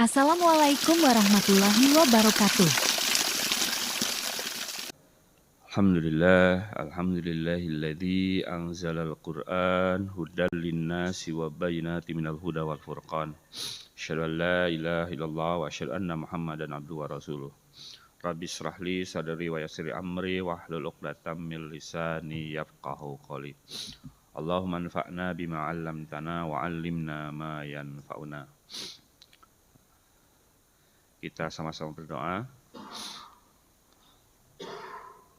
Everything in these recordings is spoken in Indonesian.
Assalamualaikum warahmatullahi wabarakatuh. Alhamdulillahilladzi anzalal Qur'an hudal linnasi wa bayyinatin minal huda wal furqan. Asyhadu an la ilaha illallah wa asyhadu anna Muhammadan abduhu wa rasuluh. Rabbi shrah li sadri wa yassir li amri wahlul 'uqdatam min lisani yafqahu qawli. Allahumma anfa'na bima 'allamtana wa 'allimna ma yanfa'una. Kita sama-sama berdoa.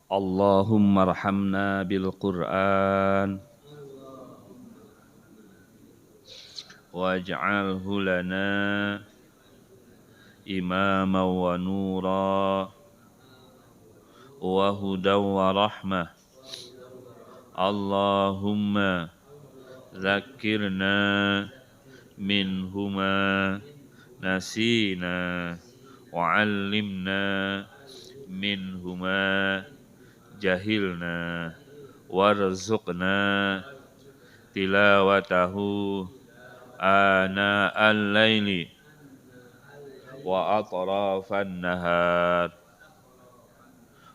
Allahumma arhamna bil Qur'an waj'alhu lana imama wa nura wa hudaw wa rahmah. Allahumma zakkirna minhuma nasina wa 'allimna minhuma jahilna warzuqna tilawatahu ana al-laili wa atrafan nahar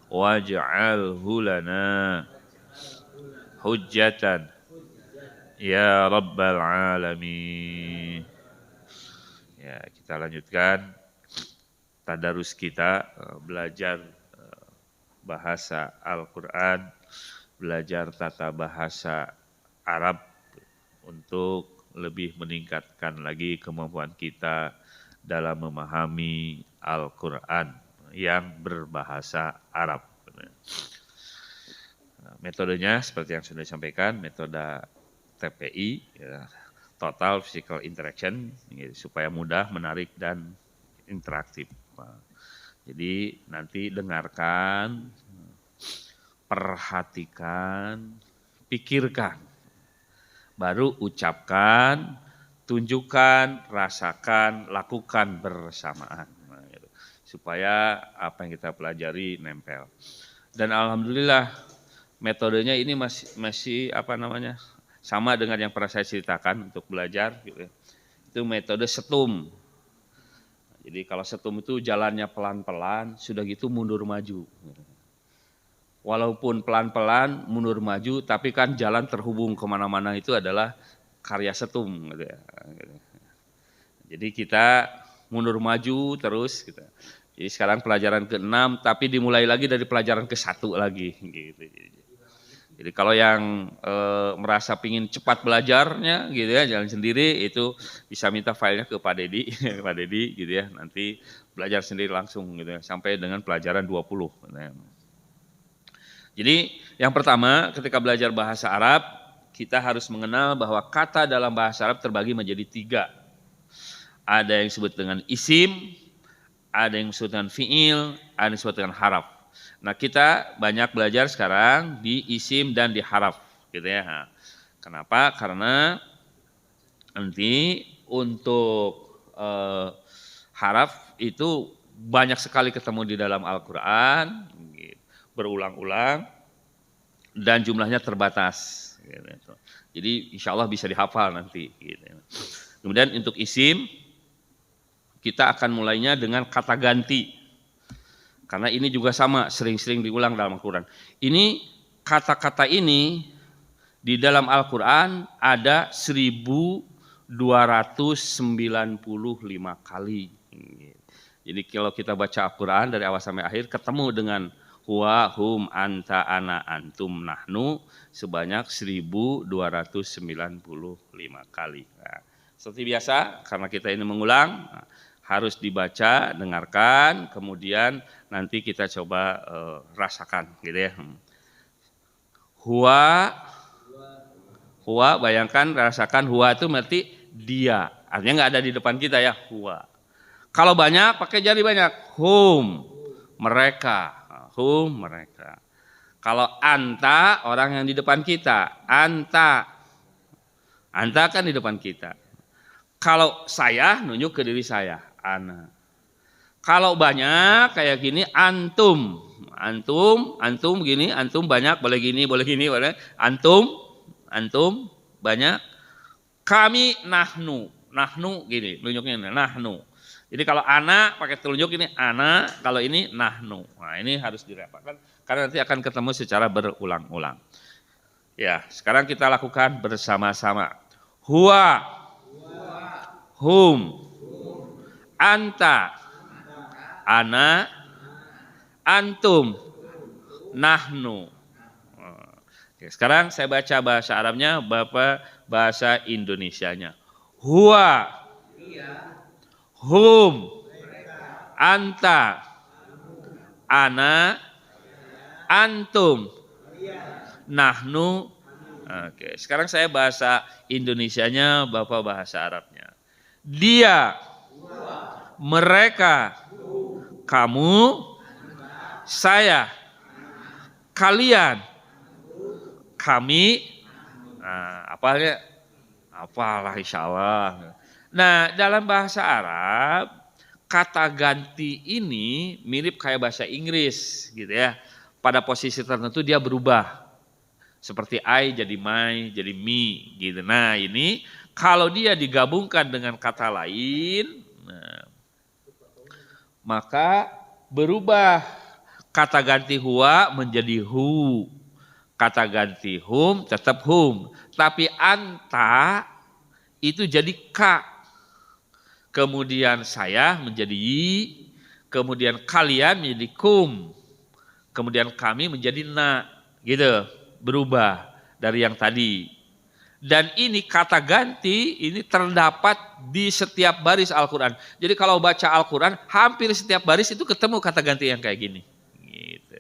waj'alhu lana hujjatan ya rabbal alamin. Ya, kita lanjutkan tadarus kita, belajar bahasa Al-Quran, belajar tata bahasa Arab untuk lebih meningkatkan lagi kemampuan kita dalam memahami Al-Quran yang berbahasa Arab. Metodenya seperti yang sudah disampaikan, metode TPI, ya, Total Physical Interaction, supaya mudah, menarik, dan interaktif. Jadi nanti dengarkan, perhatikan, pikirkan, baru ucapkan, tunjukkan, rasakan, lakukan bersamaan, supaya apa yang kita pelajari nempel. Dan alhamdulillah metodenya ini masih sama dengan yang pernah saya ceritakan untuk belajar, gitu ya. Itu metode setum. Jadi kalau setum itu jalannya pelan-pelan, sudah gitu mundur maju. Walaupun pelan-pelan mundur maju, tapi kan jalan terhubung kemana-mana itu adalah karya setum. Gitu ya. Jadi kita mundur maju terus. Gitu. Jadi sekarang pelajaran ke-6, tapi dimulai lagi dari pelajaran ke-1 lagi. Gitu. Jadi kalau yang merasa pingin cepat belajarnya gitu ya, jalan sendiri, itu bisa minta filenya ke Pak Dedi, Pak Dedi gitu ya, nanti belajar sendiri langsung gitu ya, sampai dengan pelajaran 20. Gitu ya. Jadi yang pertama ketika belajar bahasa Arab, kita harus mengenal bahwa kata dalam bahasa Arab terbagi menjadi 3. Ada yang disebut dengan isim, ada yang disebut dengan fi'il, ada yang disebut dengan haraf. Nah kita banyak belajar sekarang di isim dan di haraf gitu ya. Kenapa? Karena nanti untuk haraf itu banyak sekali ketemu di dalam Al-Quran, berulang-ulang, dan jumlahnya terbatas. Gitu. Jadi insya Allah bisa dihafal nanti. Gitu. Kemudian untuk isim, kita akan mulainya dengan kata ganti. Karena ini juga sama, sering-sering diulang dalam Al-Quran. Ini kata-kata ini di dalam Al-Quran ada 1295 kali. Jadi kalau kita baca Al-Quran dari awal sampai akhir, ketemu dengan huwa, hum, anta, ana, antum, nahnu sebanyak 1295 kali. Nah, seperti biasa, karena kita ini mengulang, harus dibaca, dengarkan, kemudian nanti kita coba rasakan, gitu ya. Huwa, bayangkan, rasakan, huwa itu berarti dia, artinya nggak ada di depan kita ya, huwa. Kalau banyak, pakai jari banyak, hum, mereka, hum, mereka. Kalau anta, orang yang di depan kita, anta kan di depan kita. Kalau saya, nunjuk ke diri saya, ana. Kalau banyak kayak gini, antum gini, antum banyak, boleh gini, boleh. Antum banyak. Kami nahnu gini, nunjuknya nahnu. Jadi kalau ana pakai telunjuk ini ana, kalau ini nahnu. Nah ini harus dirapatkan karena nanti akan ketemu secara berulang-ulang. Ya, sekarang kita lakukan bersama-sama. Huwa, hum, anta, ana, antum, nahnu. Oke, sekarang saya baca bahasa Arabnya, Bapak bahasa Indonesianya. Huwa, hum, anta, ana, antum, nahnu. Oke, sekarang saya bahasa Indonesianya, Bapak bahasa Arabnya. Dia, mereka, kamu, saya, kalian, kami, apalah insya Allah. Nah dalam bahasa Arab, kata ganti ini mirip kayak bahasa Inggris gitu ya. Pada posisi tertentu dia berubah. Seperti I jadi my, jadi me gitu. Nah ini kalau dia digabungkan dengan kata lain, maka berubah. Kata ganti huwa menjadi hu. Kata ganti hum tetap hum. Tapi anta itu jadi ka. Kemudian saya menjadi yi. Kemudian kalian menjadi kum. Kemudian kami menjadi na. Gitu. Berubah dari yang tadi. Dan ini kata ganti ini terdapat di setiap baris Al-Quran. Jadi kalau baca Al-Quran hampir setiap baris itu ketemu kata ganti yang kayak gini. Gitu.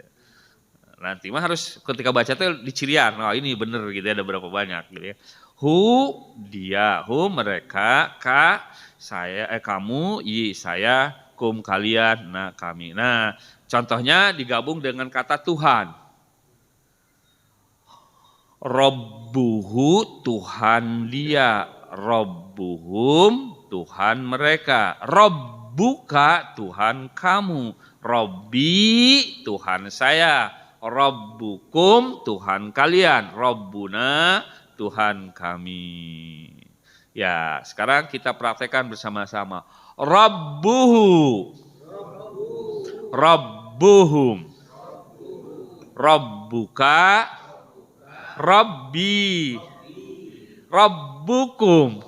Nanti mah harus ketika baca itu dicirian. Oh ini bener gitu ya, ada berapa banyak gitu ya. Hu dia, hu mereka, ka saya, kamu, yi saya, kum kalian, nah kami. Nah contohnya digabung dengan kata Tuhan. Robbuhu Tuhan dia, Robbuhum Tuhan mereka, Robbuka Tuhan kamu, Robbi Tuhan saya, Robbukum Tuhan kalian, Robbuna Tuhan kami. Ya sekarang kita praktekkan bersama-sama. Robbuhu, Robbuhum, Robbuka, Rabbi, Rabbukum,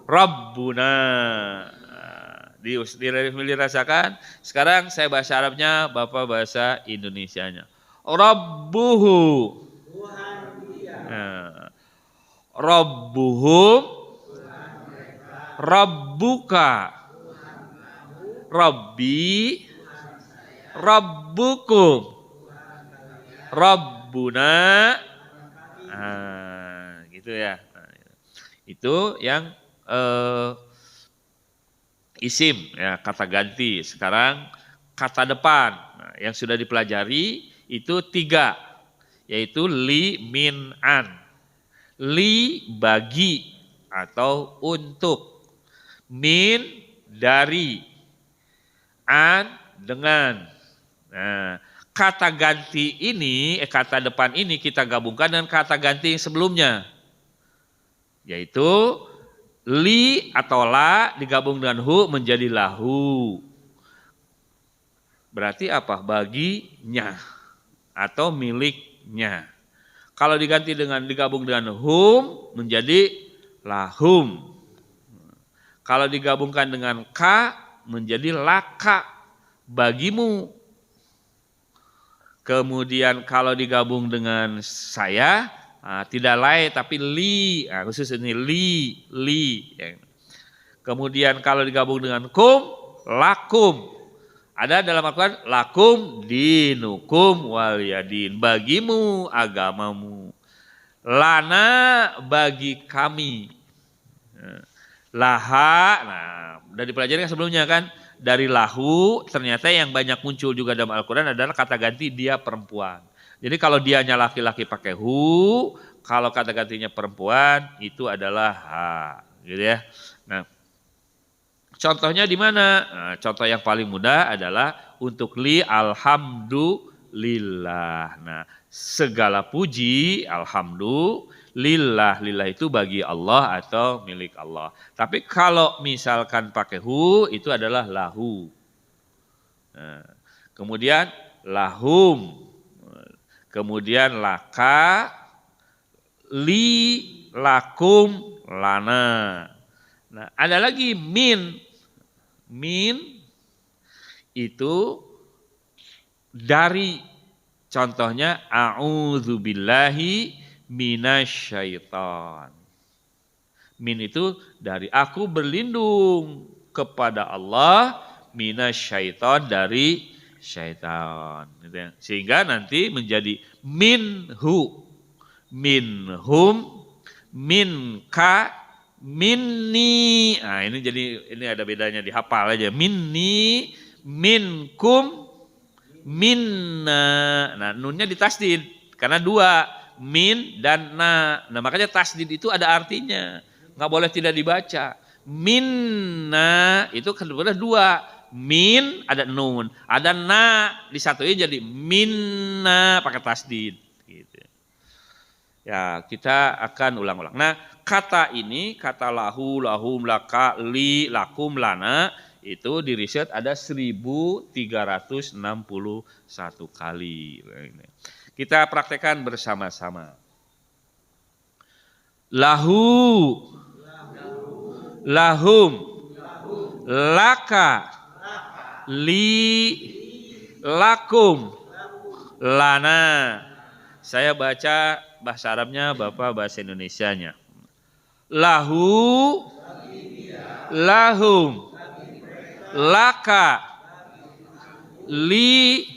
Rabbuna. Dirasakan. Sekarang saya bahasa Arabnya, Bapak bahasa Indonesianya. Rabbuhu, Rabbuhum, Rabbuka, Rabbi, Rabbukum, Rabbuna. Gitu ya. Itu yang isim ya, kata ganti. Sekarang kata depan yang sudah dipelajari itu 3, yaitu li, min, an. Li bagi atau untuk, min dari, an dengan. Nah kata ganti ini, kata depan ini kita gabungkan dengan kata ganti yang sebelumnya. Yaitu li atau la digabung dengan hu menjadi lahu. Berarti apa? Baginya atau miliknya. Kalau diganti dengan digabung dengan hum menjadi lahum. Kalau digabungkan dengan ka menjadi laka, bagimu. Kemudian kalau digabung dengan saya, tidak lain tapi li, khusus ini li. Kemudian kalau digabung dengan kum, lakum. Ada dalam Al-Quran, lakum dinukum waliyadin, bagimu agamamu. Lana bagi kami. Laha, nah udah dipelajari kan sebelumnya kan. Dari lahu ternyata yang banyak muncul juga dalam Al-Quran adalah kata ganti dia perempuan. Jadi kalau dianya laki-laki pakai hu, kalau kata gantinya perempuan itu adalah ha, gitu ya. Nah, contohnya di mana? Nah, contoh yang paling mudah adalah untuk li alhamdulillah. Nah, segala puji alhamdulillah lillah. Lillah itu bagi Allah atau milik Allah. Tapi kalau misalkan pakai hu itu adalah lahu. Nah, kemudian lahum. Kemudian laka, li, lakum, lana. Nah, ada lagi min. Min itu dari, contohnya a'udzubillahi minasyaiton. Min itu dari, aku berlindung kepada Allah minasyaiton, dari syaitan. Sehingga nanti menjadi minhu, minhum, minka, minni. Nah, ini jadi ini ada bedanya, dihafal aja. Minni, minkum, minna. Nah, nunnya ditasdid karena dua, min dan na. Nah, makanya tasdid itu ada artinya. Nggak boleh tidak dibaca. Minna itu kedua dua. Min ada nun, ada na disatuin jadi minna pakai tasdid gitu. Ya, kita akan ulang-ulang. Nah, kata ini, kata lahu, lahum, laka, li, lakum, lana, itu di riset ada 1361 kali. Kita praktekkan bersama-sama. Lahu, lahum, laka, li, lakum, lana. Saya baca bahasa Arabnya, Bapak bahasa Indonesianya. Lahu, lahum, laka, li,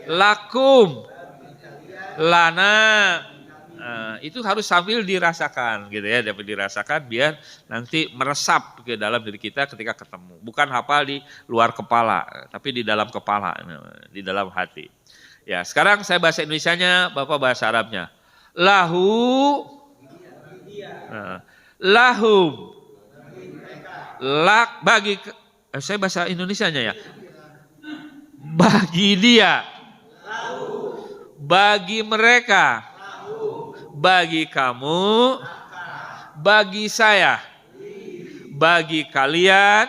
lakum, lana. Nah, itu harus sambil dirasakan gitu ya, dapat dirasakan biar nanti meresap ke dalam diri kita ketika ketemu. Bukan hafal di luar kepala, tapi di dalam kepala, di dalam hati. Ya, sekarang saya bahasa Indonesianya, Bapak bahasa Arabnya. Lahu, lahum, lak, bagi, saya bahasa Indonesianya ya. Bagi dia, bagi mereka, bagi kamu, bagi saya, bagi kalian,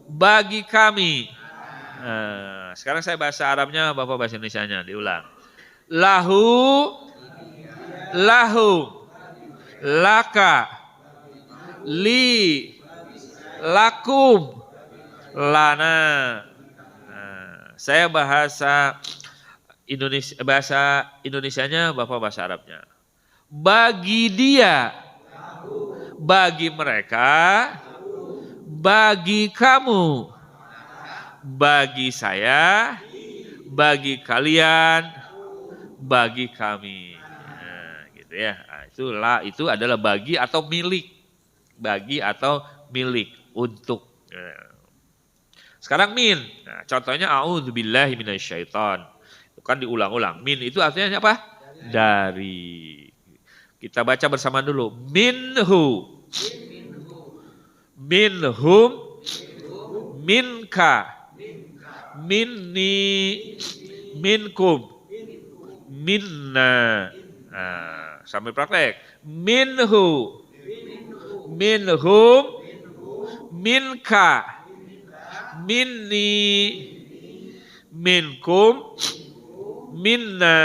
bagi kami. Nah, sekarang saya bahasa Arabnya, Bapak bahasa Indonesianya, diulang. Lahu, lahum, laka, li, lakum, lana. Nah, saya bahasa Indonesia, bahasa Indonesianya, Bapak bahasa Arabnya. Bagi dia, bagi mereka, bagi kamu, bagi saya, bagi kalian, bagi kami. Nah, gitu ya. Nah, itu adalah bagi atau milik. Bagi atau milik untuk. Sekarang min. Nah, contohnya a'udzubillahi minasyaiton. Kan diulang-ulang. Min itu artinya apa? Dari. Kita baca bersama dulu. Minhu, minhum, minka, minni, minkum, minna. Nah, sambil praktek. Minhu, minhum, minka, minni, minkum, minna.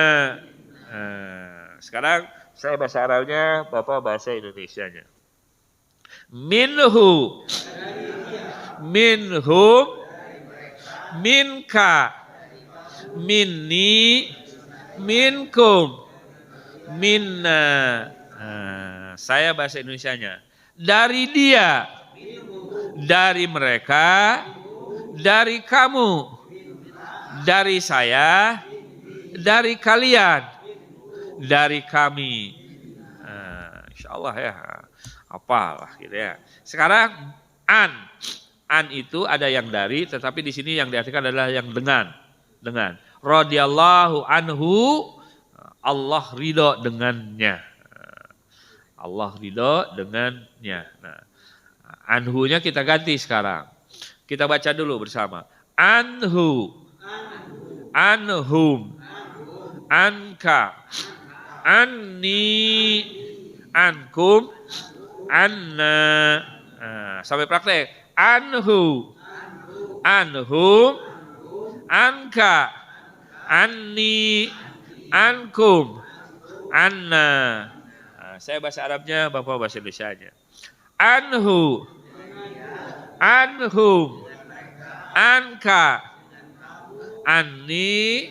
Nah, sekarang saya bahasa Arabnya, Bapak bahasa Indonesianya. Minhu, minhum, minka, minni, minkum, minna. Nah, saya bahasa Indonesianya. Dari dia, dari mereka, dari kamu, dari saya, dari kalian, dari kami. Nah, insya Allah ya, apalah gitu ya. Sekarang an itu ada yang dari, tetapi di sini yang diartikan adalah yang dengan. Radhiyallahu anhu, Allah ridho dengannya. Allah ridho dengannya. Nah, anhunya kita ganti sekarang. Kita baca dulu bersama. Anhu, anhum, anka, Anni, ankum, anna. Nah, sampai praktek. Anhu, anhum, anka, anni, ankum, anna. Nah, saya bahasa Arabnya, Bapak bahasa Indonesianya. Anhu, anhum, anka, anni,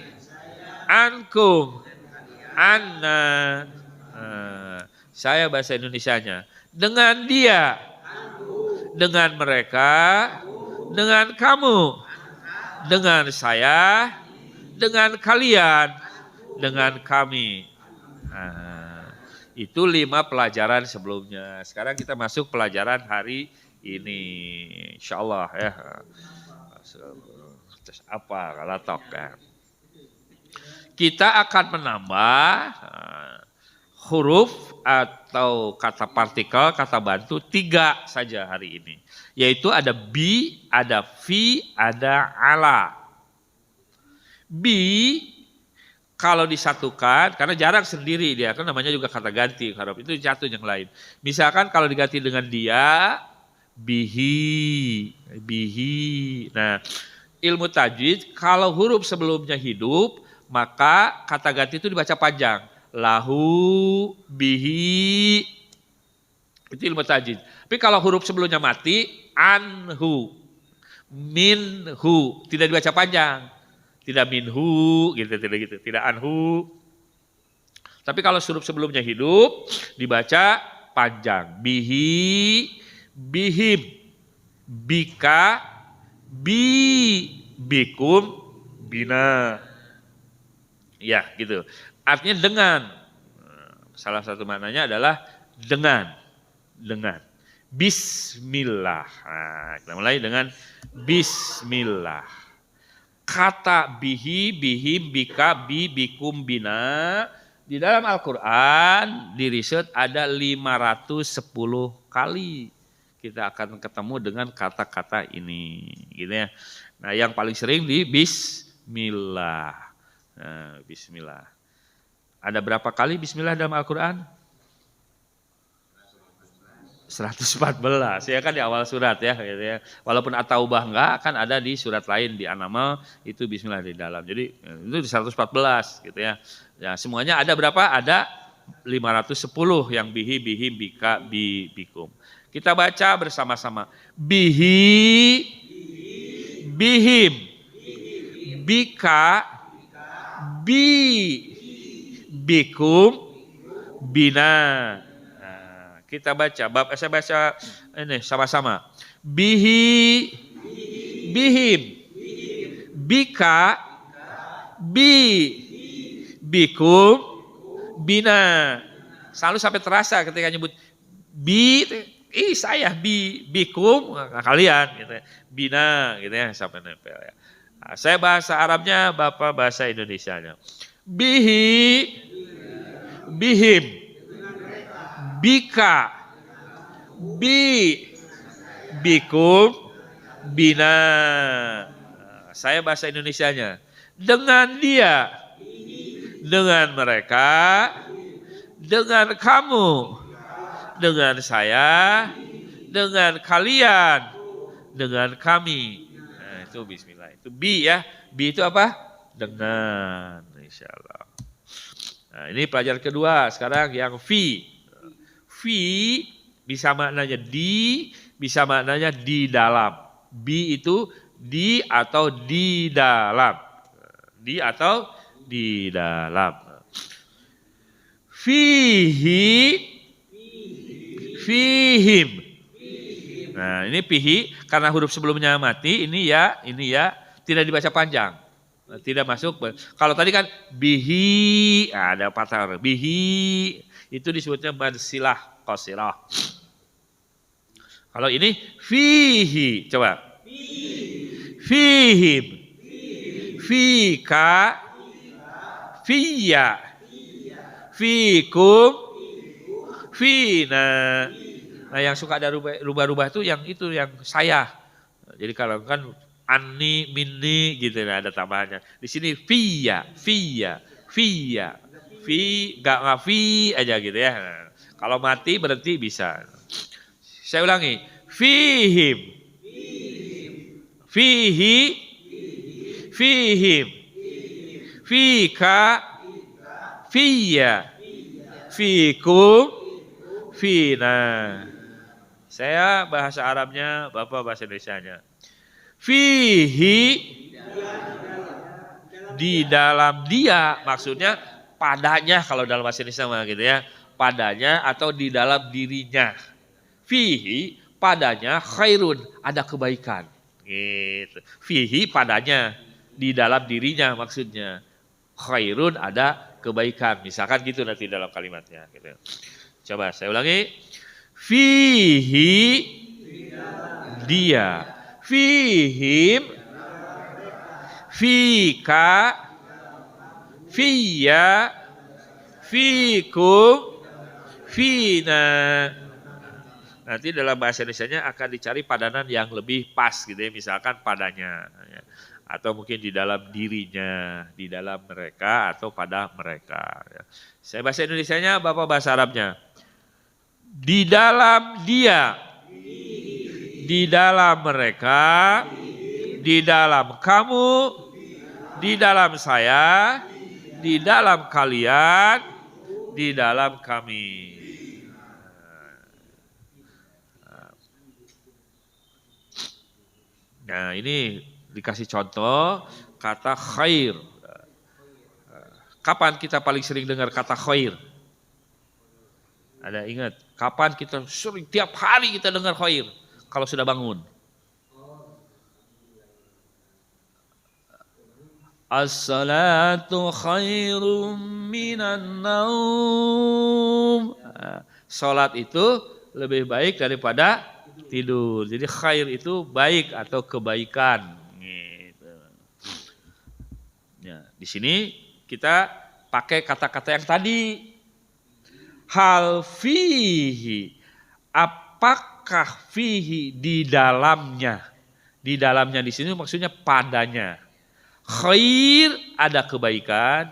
ankum, anna. Saya bahasa Indonesianya. Dengan dia, dengan mereka, dengan kamu, dengan saya, dengan kalian, dengan kami. Itu 5 pelajaran sebelumnya. Sekarang kita masuk pelajaran hari ini. Insyaallah ya. Terus apa kalau tok kan? Kita akan menambah huruf atau kata partikel, kata bantu 3 saja hari ini. Yaitu ada bi, ada fi, ada ala. Bi kalau disatukan, karena jarang sendiri dia, kan namanya juga kata ganti, huruf itu jatuh yang lain. Misalkan kalau diganti dengan dia, bihi, bihi. Nah, ilmu tajwid kalau huruf sebelumnya hidup, maka kata ganti itu dibaca panjang. Lahu, bihi. Itu ilmu tajwid. Tapi kalau huruf sebelumnya mati, anhu, minhu, tidak dibaca panjang. Tidak minhu, gitu, tidak anhu. Tapi kalau huruf sebelumnya hidup, dibaca panjang. Bihi, bihim, bika, bikum, bina. Ya, gitu. Artinya dengan. Salah satu maknanya adalah dengan. Bismillah. Nah, kita mulai dengan bismillah. Kata bihi, bihim, bika, bikum, bina. Di dalam Al-Quran, di riset ada 510 kali. Kita akan ketemu dengan kata-kata ini. Gitu ya. Nah, yang paling sering di bismillah. Nah, bismillah. Ada berapa kali bismillah dalam Al-Quran? 114 ya kan di awal surat ya, gitu ya. Walaupun At-Taubah enggak, kan ada di surat lain di An-Naml itu bismillah di dalam. Jadi itu di 114 gitu ya. Ya semuanya ada berapa? Ada 510 yang bihi, bihim, bika, bikum. Kita baca bersama-sama. Bihi, bihim, bika, bikum, bina. Kita baca, saya baca ini sama-sama. Bihi, bihim, bika, bikum, bina. Selalu sampai terasa ketika nyebut saya, bikum, kalian, gitu ya. Bina, gitu ya, sampai nempel ya. Nah, saya bahasa Arabnya, Bapak bahasa Indonesianya. Bihi, bihim, bika, bikum, bina. Saya bahasa Indonesianya. Dengan dia, dengan mereka, dengan kamu, dengan saya, dengan kalian, dengan kami. Nah, itu bismillah. Itu bi ya. Bi itu apa? Dengan. Insyaallah. Nah, ini pelajaran kedua. Sekarang yang fi. Fi bisa maknanya di, bisa maknanya di dalam. Bi itu di atau di dalam. Di atau di dalam. Fihi, fihim. Nah ini fihi karena huruf sebelumnya mati, ini ya tidak dibaca panjang. Tidak masuk. Kalau tadi kan bihi, ada patah. Bihi itu disebutnya mad silah qasirah. Kalau ini fihi, coba. Fihim, fika, fiya, fikum, fina. Nah yang suka ada rubah-rubah itu yang saya. Jadi kalau kan anni, minni gitu, nah ada tambahannya. Di sini fiya, nggak fi aja gitu ya. Nah, kalau mati berhenti bisa. Saya ulangi, fihim, fihi, fihim, fika, fiya, fikum, fina. Saya bahasa Arabnya, Bapak bahasa Indonesianya. Fihi, di dalam dia, maksudnya padanya kalau dalam bahasa Indonesia mah gitu ya. Padanya atau di dalam dirinya. Fihi, padanya khairun, ada kebaikan. Gitu. Fihi, padanya, di dalam dirinya maksudnya. Khairun, ada kebaikan. Misalkan gitu nanti dalam kalimatnya. Gitu. Coba saya ulangi. Fihi, dia. Fihim, fika, fiya, fikum, fina. Nanti dalam bahasa Indonesianya akan dicari padanan yang lebih pas gitu ya. Misalkan padanya. Atau mungkin di dalam dirinya, di dalam mereka atau pada mereka. Saya bahasa Indonesianya, Bapak bahasa Arabnya. Di dalam dia, di dalam mereka, di dalam kamu, di dalam saya, di dalam kalian, di dalam kami. Nah ini dikasih contoh kata khair. Kapan kita paling sering dengar kata khair? Ada ingat? Kapan kita sering, tiap hari kita dengar khair kalau sudah bangun? As-salatu khairum minan naum. Salat itu lebih baik daripada tidur. Jadi khair itu baik atau kebaikan. Gitu. Ya, di sini kita pakai kata-kata yang tadi. Hal fihi, apakah fihi di dalamnya? Di dalamnya di sini maksudnya padanya. Khair, ada kebaikan.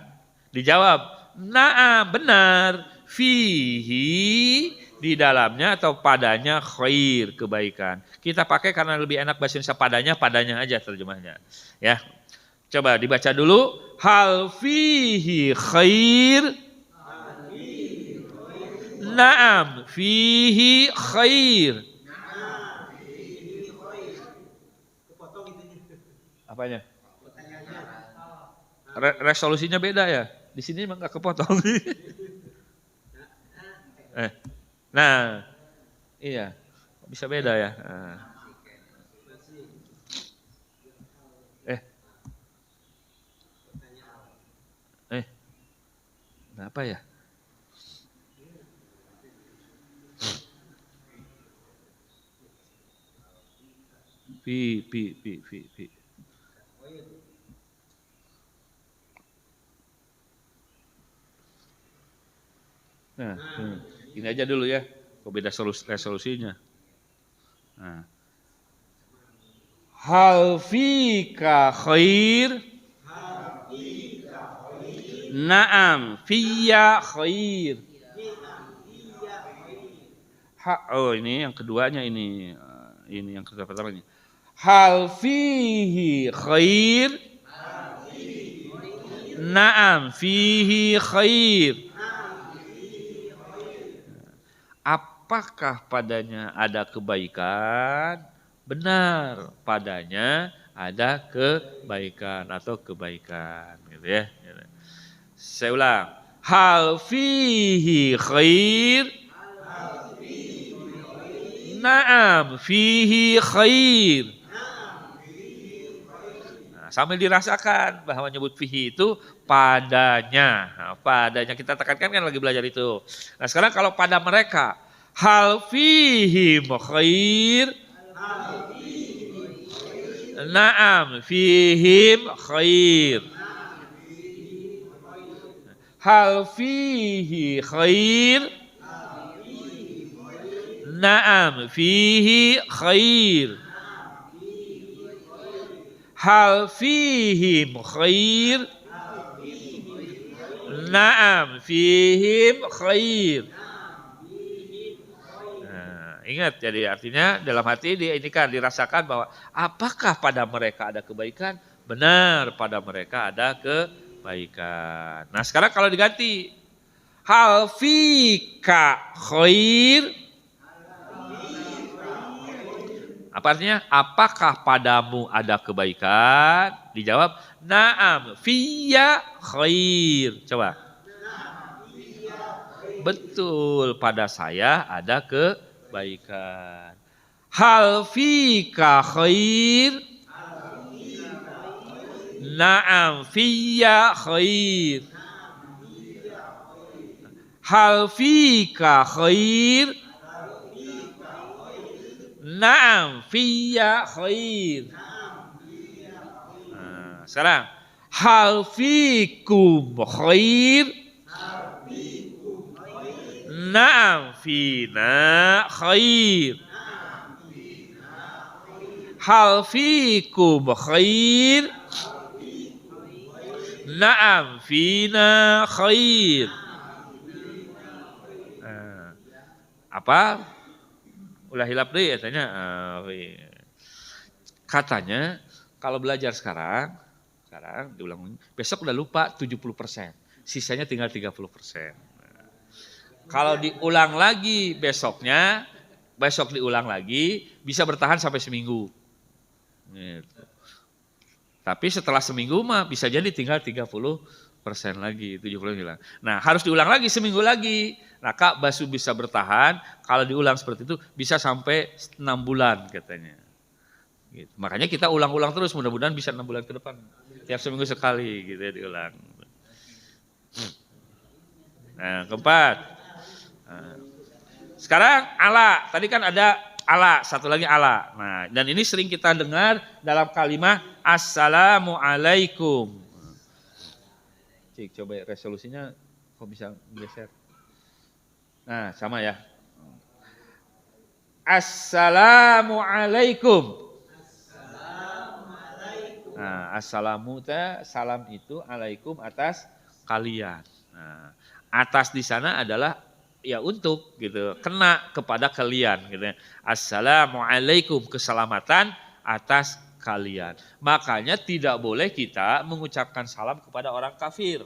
Dijawab, na'am, benar. Fihi, di dalamnya atau padanya khair, kebaikan. Kita pakai karena lebih enak bahasa Indonesia padanya aja terjemahnya. Ya. Coba dibaca dulu. Hal fihi khair. Naam, fihi khair. Apanya? Resolusinya beda ya. Di sini emang nggak kepotong. Nah, iya, bisa beda ya. Apa ya? Fi. Nah, ini aja dulu ya. Kok beda resolusinya. Nah. Hal fika khair. Naam, fiyya khair. Oh ini yang keduanya ini. Ini yang kedua pertama ini. Hal fihi khair. Naam, fihi khair. Apakah padanya ada kebaikan? Benar, padanya ada kebaikan atau kebaikan, gitu ya. Saya ulang. Hal fihi khair. Naam, fihi khair. Nah, sambil dirasakan bahwa nyebut fihi itu padanya. Nah, padanya kita tekankan kan lagi belajar itu. Nah sekarang kalau pada mereka. Hal fihim khair. Naam, fihim khair. Hal fihi khair. Naam, fihi khair. Hal fihim khair. Naam fihim khair. Nah, ingat, jadi artinya dalam hati dia ini kan dirasakan bahwa apakah pada mereka ada kebaikan? Benar, pada mereka ada kebaikan. Nah sekarang kalau diganti, hal fika khair. Apa artinya? Apakah padamu ada kebaikan? Dijawab, na'am fiyya khair. Coba. Betul, pada saya ada kebaikan. Hal fika khair? Na'am fiyya khair. Hal fika khair? Naam fiyya khair. Nah, sekarang hal fikum khair? Naam fina khair. Hal fikum khair? Naam fina khair. Nah, apa? Ulah hilap deh katanya. Katanya kalau belajar sekarang diulang, besok udah lupa 70%. Sisanya tinggal 30%. Kalau diulang lagi besok diulang lagi, bisa bertahan sampai seminggu. Gitu. Tapi setelah seminggu mah bisa jadi tinggal 30% lagi, 70% hilang. Nah harus diulang lagi seminggu lagi. Nah Kak Basu bisa bertahan, kalau diulang seperti itu bisa sampai 6 bulan katanya. Gitu. Makanya kita ulang-ulang terus, mudah-mudahan bisa 6 bulan ke depan. Tiap seminggu sekali gitu ya diulang. Nah keempat. Nah, sekarang ala, tadi kan ada ala, satu lagi ala. Nah dan ini sering kita dengar dalam kalimat Assalamualaikum. Cik, coba resolusinya kok bisa geser. Nah, sama ya. Assalamualaikum. Nah, assalamu salam itu, alaikum atas kalian. Nah, atas di sana adalah ya untuk gitu, kena kepada kalian gitu. Assalamualaikum, keselamatan atas kalian. Makanya tidak boleh kita mengucapkan salam kepada orang kafir.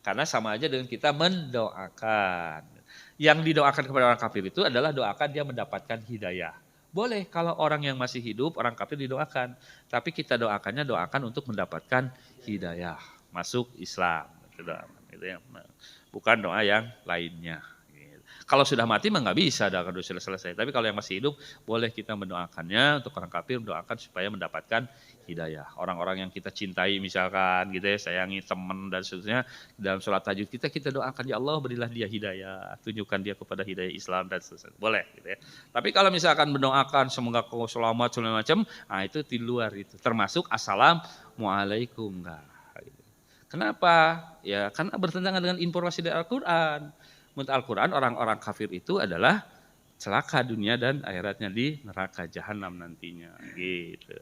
Karena sama aja dengan kita mendoakan. Yang didoakan kepada orang kafir itu adalah doakan dia mendapatkan hidayah. Boleh kalau orang yang masih hidup, orang kafir didoakan. Tapi kita doakannya doakan untuk mendapatkan hidayah. Masuk Islam. Bukan doa yang lainnya. Kalau sudah mati mah nggak bisa, doakan sudah selesai. Tapi kalau yang masih hidup, boleh kita mendoakannya untuk orang kafir, mendoakan supaya mendapatkan hidayah. Orang-orang yang kita cintai misalkan gitu ya, sayangi teman dan seterusnya, dalam sholat tahajud kita doakan, ya Allah berilah dia hidayah, tunjukkan dia kepada hidayah Islam dan seterusnya. Boleh gitu ya. Tapi kalau misalkan mendoakan semoga kau selamat segala macam, nah itu di luar itu. Termasuk assalamualaikum enggak. Kenapa? Ya karena bertentangan dengan informasi dari Al-Quran. Menurut Al-Quran orang-orang kafir itu adalah celaka dunia dan akhiratnya di neraka jahanam nantinya. Gitu.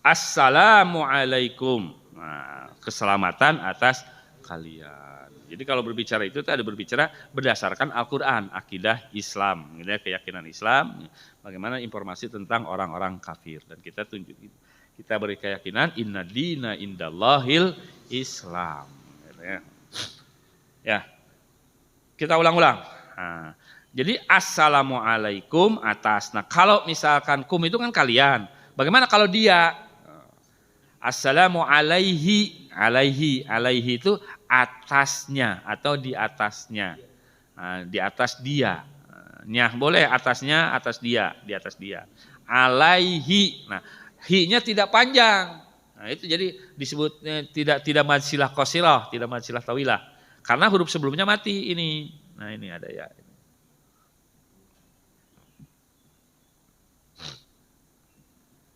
Assalamualaikum. Nah, keselamatan atas kalian. Jadi kalau berbicara itu ada berbicara berdasarkan Al-Quran, akidah Islam, gitu ya, keyakinan Islam, bagaimana informasi tentang orang-orang kafir. Dan kita tunjukin, kita beri keyakinan inna dina indallahil Islam. Gitu ya. Ya, kita ulang-ulang. Nah, jadi assalamualaikum atas. Nah kalau misalkan kum itu kan kalian. Bagaimana kalau dia? Assalamualaihi, alaihi itu atasnya atau di atasnya. Nah, di atas dia. Nyah boleh atasnya, atas dia, di atas dia. Alaihi. Nah, hi-nya tidak panjang. Nah, itu jadi disebutnya tidak madsilah qasirah, tidak madsilah tawilah. Karena huruf sebelumnya mati ini. Nah ini ada ya.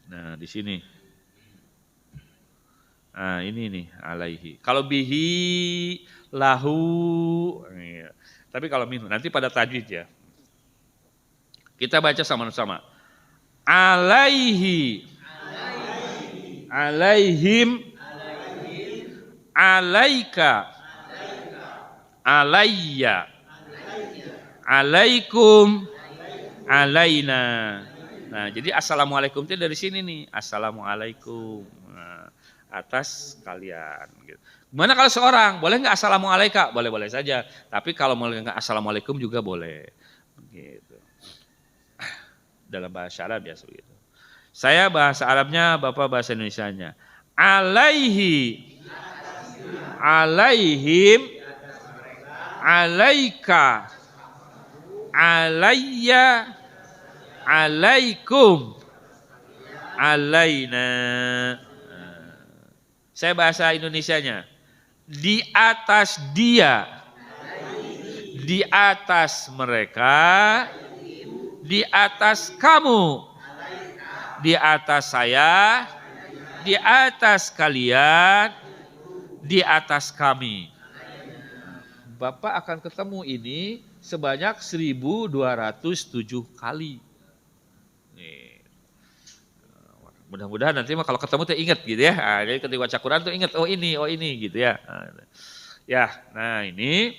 Nah di sini. Nah ini nih alaihi. Kalau bihi, lahu. Tapi kalau minhu nanti pada tajwid ya. Kita baca sama-sama. Alaihi. Alaihim. alaika, alayya, alaikum, alaina. Nah, jadi assalamualaikum itu dari sini nih, assalamualaikum, nah, atas kalian. Gitu. Gimana kalau seorang, boleh nggak assalamualaikum? Boleh-boleh saja, tapi kalau mau nggak assalamualaikum juga boleh. Gitu. Dalam bahasa Arab ya begitu. Saya bahasa Arabnya, Bapak bahasa Indonesianya. Alaihi, alaihim, alaika, alayya, alaikum, alaina. Saya bahasa Indonesianya. Di atas dia, di atas mereka, di atas kamu, di atas saya, di atas kalian, di atas kami. Bapak akan ketemu ini sebanyak 1207 kali. Nih. Mudah-mudahan nanti kalau ketemu tuh ingat gitu ya. Nah, jadi ketika baca Quran tuh ingat, oh ini gitu ya. Nah ini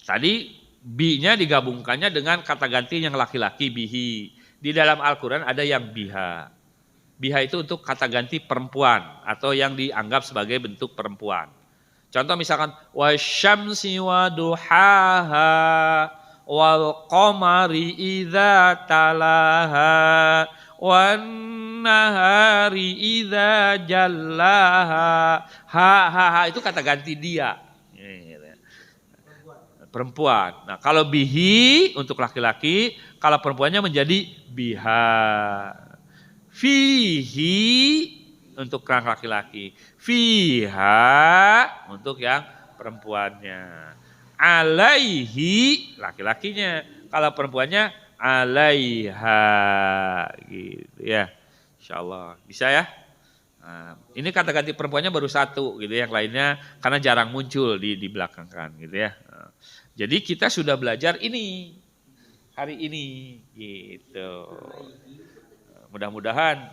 tadi bi-nya digabungkannya dengan kata ganti yang laki-laki bihi. Di dalam Al-Quran ada yang biha. Biha itu untuk kata ganti perempuan atau yang dianggap sebagai bentuk perempuan. Contoh misalkan wasyamsi waduhaha wal qamari idza talaha wan nahari idza jallaha. Ha itu kata ganti dia. Perempuan. Nah, kalau bihi untuk laki-laki, kalau perempuannya menjadi biha. Fihi untuk laki-laki, fiha untuk yang perempuannya, alaihi laki-lakinya, kalau perempuannya alaiha gitu ya. Insyaallah bisa ya. Nah, ini kata ganti perempuannya baru satu gitu, yang lainnya karena jarang muncul di belakang kan gitu ya. Nah, jadi kita sudah belajar ini hari ini gitu. Mudah-mudahan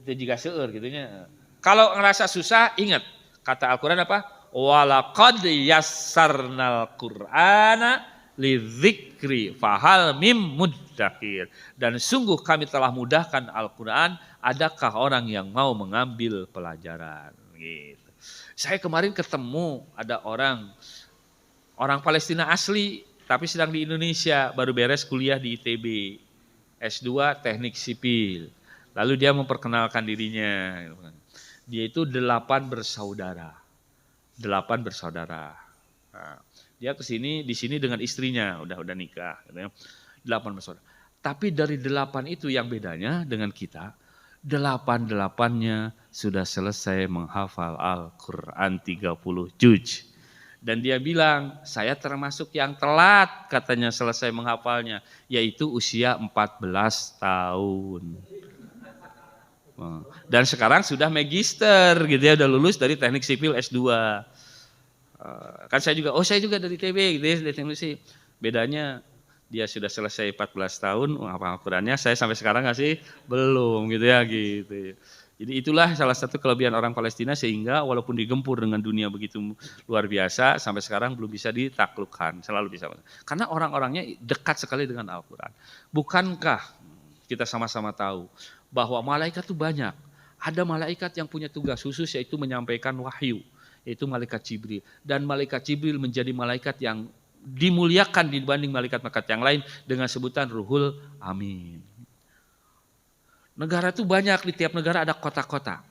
itu juga seueur gitunya. Kalau ngerasa susah, ingat kata Al-Quran apa? Walaqad yassarnal Qur'ana lidzikri fahal mim muddakir. Dan sungguh kami telah mudahkan Al-Quran, adakah orang yang mau mengambil pelajaran? Gitu. Saya kemarin ketemu ada orang Palestina asli, tapi sedang di Indonesia, baru beres kuliah di ITB, S2 Teknik Sipil. Lalu dia memperkenalkan dirinya. Dia itu 8 bersaudara. 8 bersaudara. Nah, dia kesini di sini dengan istrinya, udah nikah. 8 bersaudara. Tapi dari 8 itu yang bedanya dengan kita, 8-8-nya sudah selesai menghafal Al-Quran 30 juz. Dan dia bilang, saya termasuk yang telat katanya selesai menghafalnya, yaitu usia 14 tahun. Dan sekarang sudah magister gitu ya, udah lulus dari Teknik Sipil S2. Kan saya juga dari TB gitu ya, dari Teknik Sipil. Bedanya dia sudah selesai 14 tahun menghafal Al-Qurannya, saya sampai sekarang masih belum gitu ya gitu. Jadi itulah salah satu kelebihan orang Palestina, sehingga walaupun digempur dengan dunia begitu luar biasa, sampai sekarang belum bisa ditaklukkan, selalu bisa. Karena orang-orangnya dekat sekali dengan Al-Quran. Bukankah kita sama-sama tahu bahwa malaikat itu banyak. Ada malaikat yang punya tugas khusus, yaitu menyampaikan wahyu, yaitu malaikat Jibril. Dan malaikat Jibril menjadi malaikat yang dimuliakan dibanding malaikat-malaikat yang lain dengan sebutan Ruhul Amin. Negara itu banyak, di tiap negara ada kota-kota.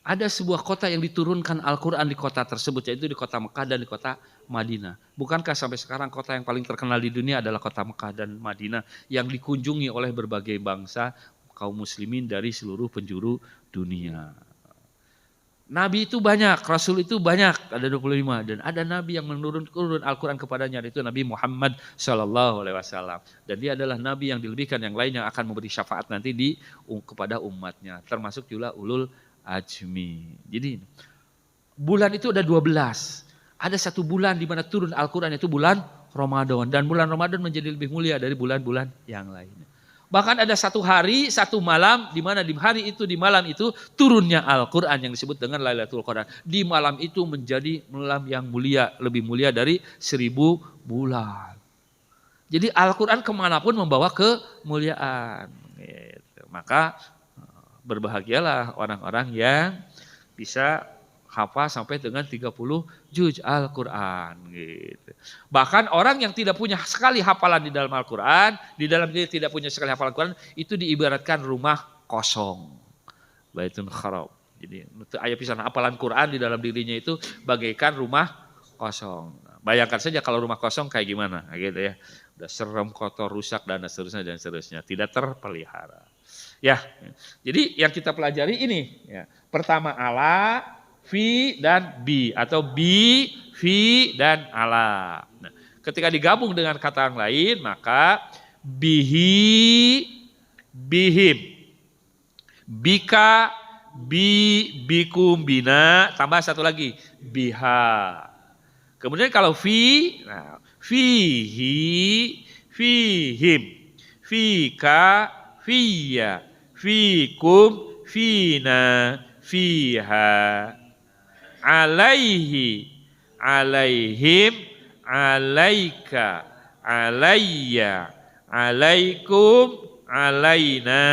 Ada sebuah kota yang diturunkan Al-Quran di kota tersebut, yaitu di kota Mekah dan di kota Madinah. Bukankah sampai sekarang kota yang paling terkenal di dunia adalah kota Mekah dan Madinah, yang dikunjungi oleh berbagai bangsa kaum muslimin dari seluruh penjuru dunia. Nabi itu banyak, Rasul itu banyak, ada 25. Dan ada Nabi yang menurun Al-Quran kepadanya, yaitu Nabi Muhammad SAW. Dan dia adalah Nabi yang dilebihkan yang lain, yang akan memberi syafaat nanti kepada umatnya. Termasuk juga ulul ajmi. Jadi bulan itu ada 12. Ada satu bulan di mana turun Al-Quran, yaitu bulan Ramadan. Dan bulan Ramadan menjadi lebih mulia dari bulan-bulan yang lainnya. Bahkan ada satu hari, satu malam, di mana di hari itu, di malam itu turunnya Al-Quran yang disebut dengan Lailatul Qadar. Di malam itu menjadi malam yang mulia, lebih mulia dari 1000 bulan. Jadi Al-Quran kemanapun membawa kemuliaan. Gitu. Maka berbahagialah orang-orang yang bisa hafal sampai dengan 30 juz Al-Quran. Gitu. Bahkan orang yang tidak punya sekali hafalan di dalam Al-Quran, di dalam diri tidak punya sekali hafalan Al-Quran, itu diibaratkan rumah kosong. Baitun kharab. Jadi ayat pisan hafalan Quran di dalam dirinya itu bagaikan rumah kosong. Bayangkan saja kalau rumah kosong kayak gimana, gitu ya. Udah serem, kotor, rusak, dan seterusnya. Tidak terpelihara. Ya, jadi yang kita pelajari ini. Ya. Pertama ala, fi dan bi atau bi, fi dan ala. Nah, ketika digabung dengan kata yang lain maka bihi, bihim, bika, bikum, bina, tambah satu lagi biha. Kemudian kalau fi, nah, fihi, fihim, fika, fiya, fikum, fina, fiha. Alaihi, alaihim, alaika, alayya, alaikum, alaina,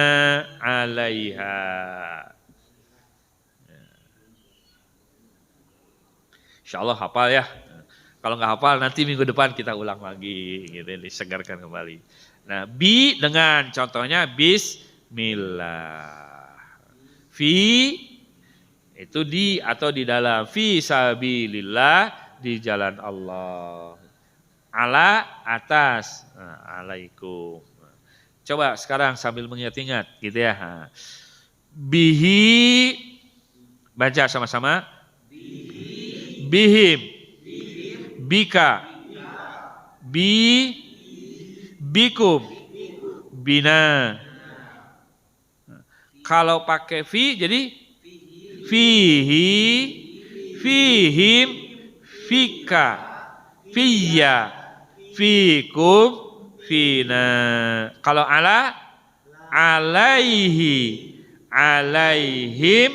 alaiha. Insya Allah hafal ya. Kalau nggak hafal nanti minggu depan kita ulang lagi, gitu, disegarkan kembali. Nah, bi dengan contohnya bismillah. Fi itu di atau di dalam, fi sabilillah, di jalan Allah. Ala atas, nah, alaikum. Coba sekarang sambil mengingat-ingat gitu ya. Bihi, baca sama-sama. Bihim, bika, bikum, bina. Kalau pakai fi jadi fihi, fihim, fika, fiya, fikum, fina. Kalau ala, alaihi, alaihim,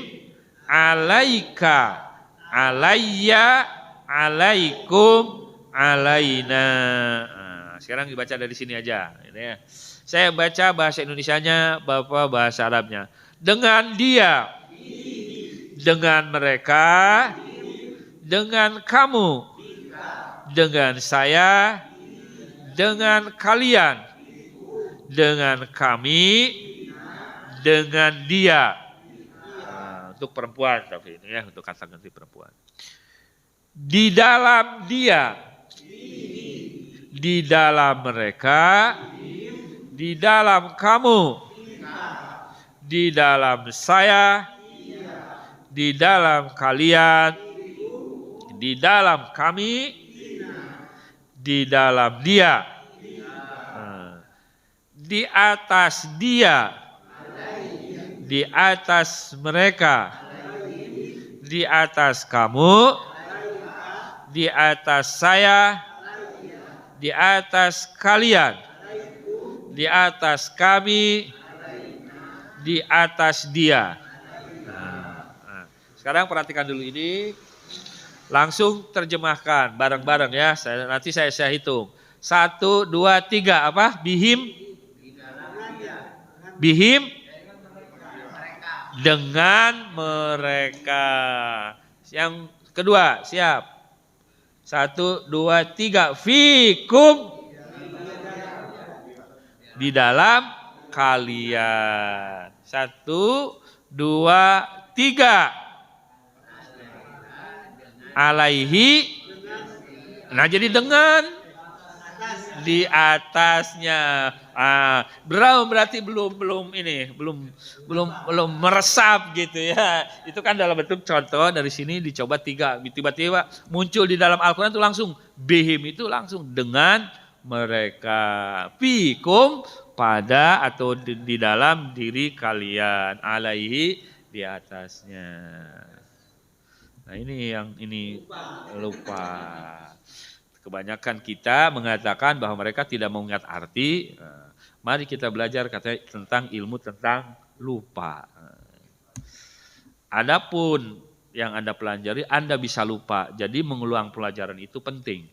alaika, alayya, alaikum, alaina. Nah, sekarang dibaca dari sini aja. Saya baca bahasa Indonesianya, Bapak bahasa Arabnya. Dengan dia, dengan mereka, dengan kamu, dengan saya, dengan kalian, dengan kami, dengan dia. Nah, untuk perempuan, tapi ini ya untuk kata ganti perempuan. Di dalam dia, di dalam mereka, di dalam kamu, di dalam saya, di dalam kalian, di dalam kami, di dalam dia, di atas dia, di atas mereka, di atas kamu, di atas saya, di atas kalian, di atas kami, di atas dia. Sekarang perhatikan dulu ini, langsung terjemahkan bareng-bareng ya. Nanti saya hitung. 1, 2, 3 apa? Bihim, bihim, dengan mereka. Yang kedua siap. 1, 2, 3 fikum, di dalam kalian. 1, 2, 3 alaihi, nah jadi dengan di atasnya. Berarti belum meresap gitu ya. Itu kan dalam bentuk contoh dari sini dicoba 3. Tiba-tiba muncul di dalam Al-Quran itu langsung bihim, itu langsung dengan mereka, fikum, pada atau di dalam diri kalian, alaihi, di atasnya. Nah ini yang lupa. Kebanyakan kita mengatakan bahwa mereka tidak mengingat arti, Mari kita belajar katanya tentang ilmu tentang lupa. Adapun yang Anda pelajari, Anda bisa lupa. Jadi mengulang pelajaran itu penting.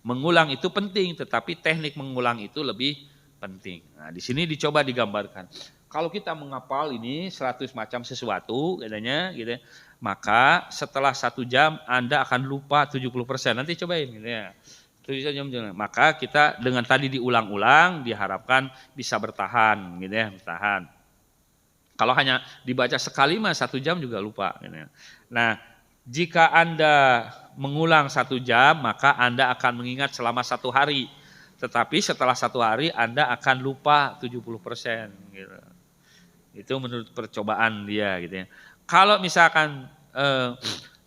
Mengulang itu penting, tetapi teknik mengulang itu lebih penting. Nah, di sini dicoba digambarkan. Kalau kita menghafal ini 100 macam sesuatu, katanya, gitu ya, maka setelah 1 jam Anda akan lupa 70%. Nanti cobain, gitu ya. Maka kita dengan tadi diulang-ulang, diharapkan bisa bertahan, gitu ya, bertahan. Kalau hanya dibaca sekali mah 1 jam juga lupa. Gitu ya. Nah, jika Anda mengulang 1 jam, maka Anda akan mengingat selama 1 hari. Tetapi setelah 1 hari Anda akan lupa 70%. Gitu. Itu menurut percobaan dia. Gitu ya. Kalau misalkan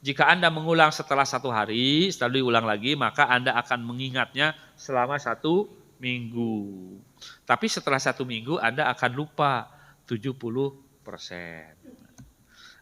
jika Anda mengulang setelah 1 hari, setelah diulang lagi, maka Anda akan mengingatnya selama 1 minggu. Tapi setelah 1 minggu Anda akan lupa 70%.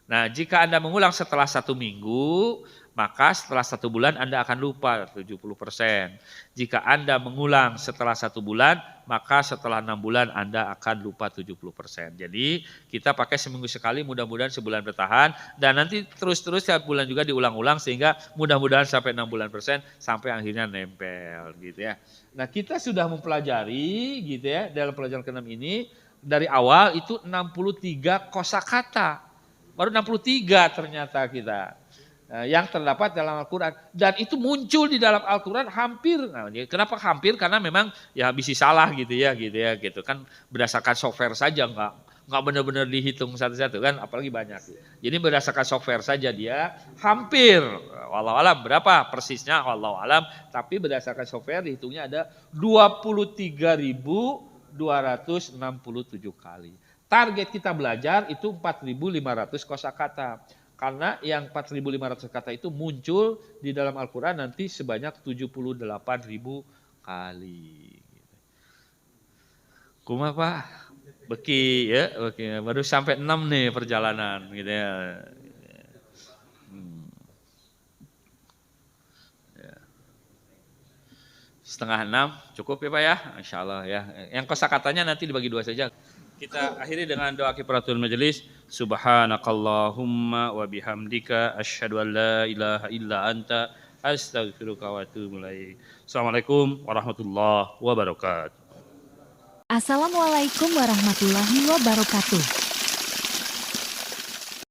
Nah, jika Anda mengulang setelah 1 minggu, maka setelah 1 bulan Anda akan lupa 70%. Jika Anda mengulang setelah 1 bulan, maka setelah 6 bulan Anda akan lupa 70%. Jadi kita pakai seminggu sekali, mudah-mudahan sebulan bertahan, dan nanti terus-terus setiap bulan juga diulang-ulang sehingga mudah-mudahan sampai 6 bulan persen sampai akhirnya nempel gitu ya. Nah, kita sudah mempelajari gitu ya dalam pelajaran ke-6 ini dari awal itu 63 kosakata. Baru 63 ternyata kita yang terdapat dalam Al-Quran. Dan itu muncul di dalam Al-Quran hampir. Nah, kenapa hampir? Karena memang ya bisa salah gitu ya. Gitu kan berdasarkan software saja nggak benar-benar dihitung satu-satu kan, apalagi banyak. Jadi berdasarkan software saja dia hampir. Wallahu alam berapa persisnya? Wallahu alam. Tapi berdasarkan software dihitungnya ada 23.267 kali. Target kita belajar itu 4.500 kosakata. Karena yang 4.500 kata itu muncul di dalam Al-Quran nanti sebanyak 78.000 kali. Kumaha Pak? Beki ya, beki. Baru sampai 6 nih perjalanan gitu ya. Setengah 6 cukup ya Pak ya, Insya Allah ya. Yang kosakatanya nanti dibagi 2 saja. Kita akhiri dengan doa kifaratul majelis. Subhanakallahumma wa bihamdika asyhadu an la ilaha illa anta astaghfiruka wa atubu ilaik. Assalamualaikum warahmatullahi wabarakatuh. Assalamualaikum warahmatullahi wabarakatuh.